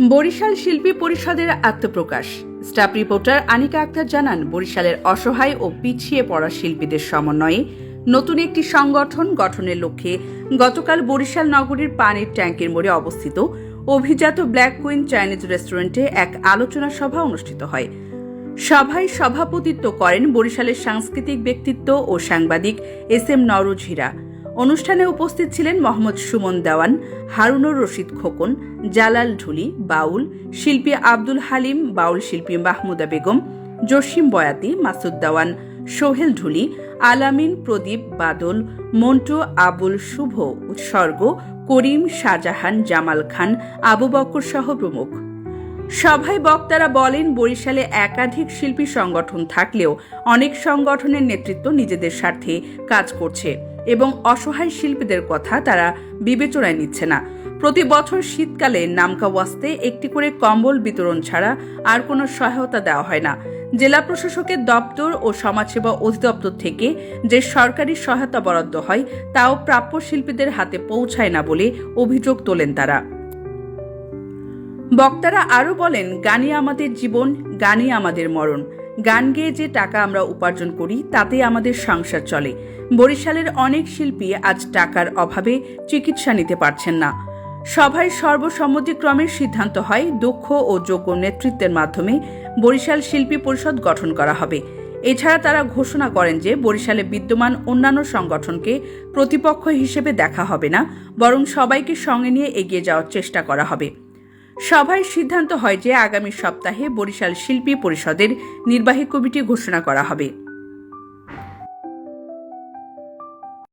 বরিশাল শিল্পী পরিষদের আত্মপ্রকাশ। স্টাফ রিপোর্টার আনিকা আক্তার জানান, বরিশালের অসহায় ও পিছিয়ে পড়া শিল্পীদের সমন্বয়ে নতুন একটি সংগঠন গঠনের লক্ষ্যে গতকাল বরিশাল নগরীর পানির ট্যাঙ্কের মোড়ে অবস্থিত অভিজাত ব্ল্যাক কুইন চাইনিজ রেস্টুরেন্টে এক আলোচনা সভা অনুষ্ঠিত হয়। সভায় সভাপতিত্ব করেন বরিশালের সাংস্কৃতিক ব্যক্তিত্ব ও সাংবাদিক এস.এম. নওরোজ হীরা। অনুষ্ঠানে উপস্থিত ছিলেন মোহাম্মদ সুমন দেওয়ান, হারুনুর রশিদ খোকন, জালাল ঢুলি, বাউল শিল্পী আব্দুল হালিম, বাউল শিল্পী মাহমুদা বেগম, জসিম বয়াতি, মাসুদ দেওয়ান, সোহেল ঢুলি, আলামিন, প্রদীপ, বাদল, মন্টু, আবুল, শুভ, উৎসর্গ, করিম, শাহজাহান, জামাল খান, আবু বকর সহ প্রমুখ। সভায় বক্তারা বলেন, বরিশালে একাধিক শিল্পী সংগঠন থাকলেও অনেক সংগঠনের নেতৃত্ব নিজেদের স্বার্থে কাজ করছে এবং অসহায় শিল্পীদের কথা তারা বিবেচনায় নিচ্ছে না। প্রতি বছর শীতকালে নামকা ওয়াস্তে একটি করে কম্বল বিতরণ ছাড়া আর কোনো সহায়তা দেওয়া হয় না। জেলা প্রশাসকের দপ্তর ও সমাজসেবা অধিদপ্তর থেকে যে সরকারি সহায়তা বরাদ্দ হয় তাও প্রাপ্য শিল্পীদের হাতে পৌঁছায় না বলে অভিযোগ তোলেন তারা। বক্তারা আরও বলেন, গানই আমাদের জীবন, গানই আমাদের মরণ। গান গেয়ে যে টাকা আমরা উপার্জন করি তাতে আমাদের সংসার চলে। বরিশালের অনেক শিল্পী আজ টাকার অভাবে চিকিৎসা নিতে পারছেন না। সভায় সর্বসম্মতিক্রমে সিদ্ধান্ত হয় দক্ষ ও যোগ্য নেতৃত্বের মাধ্যমে বরিশাল শিল্পী পরিষদ গঠন করা হবে। এছাড়া তারা ঘোষণা করেন যে বরিশালে বিদ্যমান অন্যান্য সংগঠনকে প্রতিপক্ষ হিসেবে দেখা হবে না, বরং সবাইকে সঙ্গে নিয়ে এগিয়ে যাওয়ার চেষ্টা করা হবে। সভায় সিদ্ধান্ত হয় যে আগামী সপ্তাহে বরিশাল শিল্পী পরিষদের নির্বাহী কমিটি ঘোষণা করা হবে।